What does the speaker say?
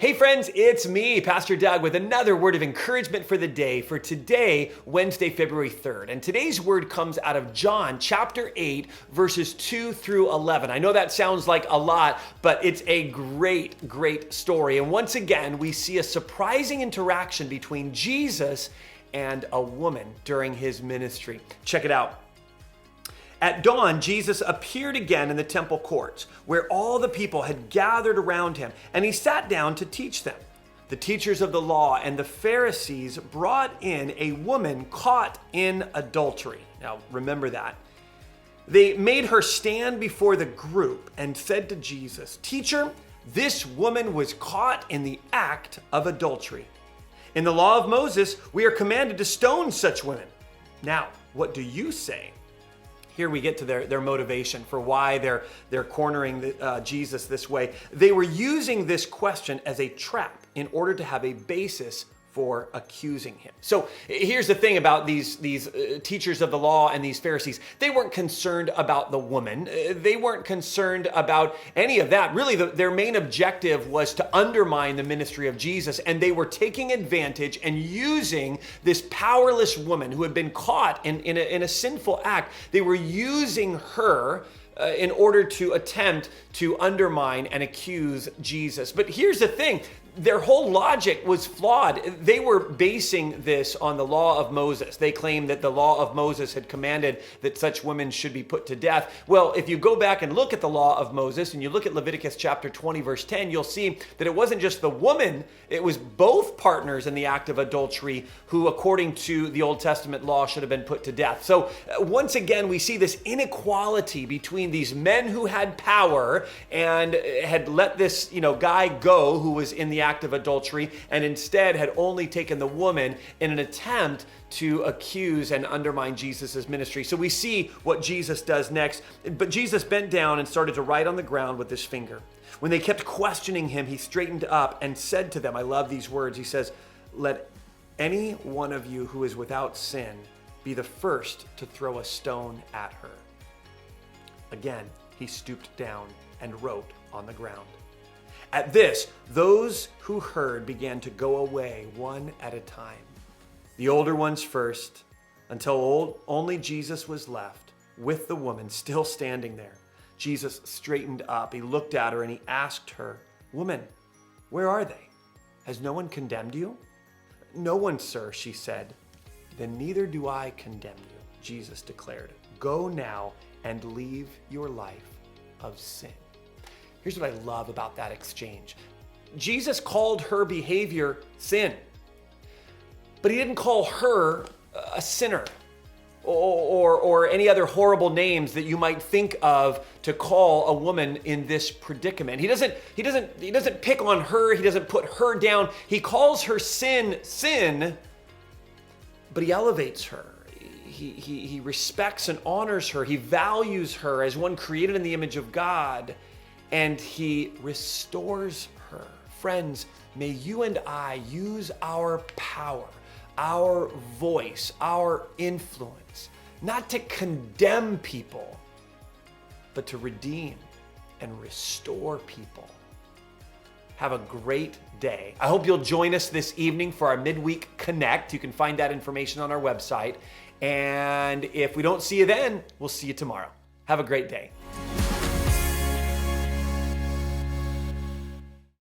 Hey friends, it's me, Pastor Doug, with another word of encouragement for the day for today, Wednesday, February 3rd. And today's word comes out of John chapter 8, verses 2 through 11. I know that sounds like a lot, but it's a great story. And once again, we see a surprising interaction between Jesus and a woman during his ministry. Check it out. At dawn, Jesus appeared again in the temple courts, where all the people had gathered around him, and he sat down to teach them. The teachers of the law and the Pharisees brought in a woman caught in adultery. Now, remember that. They made her stand before the group and said to Jesus, "Teacher, this woman was caught in the act of adultery. In the law of Moses, we are commanded to stone such women. Now, what do you say?" Here we get to their motivation for why they're cornering Jesus this way. They were using this question as a trap in order to have a basis for accusing him. So here's the thing about these teachers of the law and these Pharisees. They weren't concerned about the woman. They weren't concerned about any of that. Really, their main objective was to undermine the ministry of Jesus, and they were taking advantage and using this powerless woman who had been caught in a sinful act. They were using her in order to attempt to undermine and accuse Jesus. But here's the thing. Their whole logic was flawed. They were basing this on the law of Moses. They claimed that the law of Moses had commanded that such women should be put to death. Well, if you go back and look at the law of Moses and you look at Leviticus chapter 20, verse 10, you'll see that it wasn't just the woman, it was both partners in the act of adultery who, according to the Old Testament law, should have been put to death. So once again, we see this inequality between these men who had power and had let this, guy go who was in the act of adultery, and instead had only taken the woman in an attempt to accuse and undermine Jesus' ministry. So we see what Jesus does next. But Jesus bent down and started to write on the ground with his finger. When they kept questioning him, he straightened up and said to them, I love these words. He says, "Let any one of you who is without sin be the first to throw a stone at her." Again, he stooped down and wrote on the ground. At this, those who heard began to go away one at a time, the older ones first, until only Jesus was left with the woman still standing there. Jesus straightened up, he looked at her, and he asked her, "Woman, where are they? Has no one condemned you?" "No one, sir," she said. "Then neither do I condemn you," Jesus declared. "Go now and leave your life of sin." Here's what I love about that exchange. Jesus called her behavior sin, but he didn't call her a sinner or any other horrible names that you might think of to call a woman in this predicament. He doesn't pick on her. He doesn't put her down. He calls her sin, but he elevates her. He respects and honors her. He values her as one created in the image of God. And he restores her. Friends, may you and I use our power, our voice, our influence, not to condemn people, but to redeem and restore people. Have a great day. I hope you'll join us this evening for our midweek connect. You can find that information on our website. And if we don't see you then, we'll see you tomorrow. Have a great day.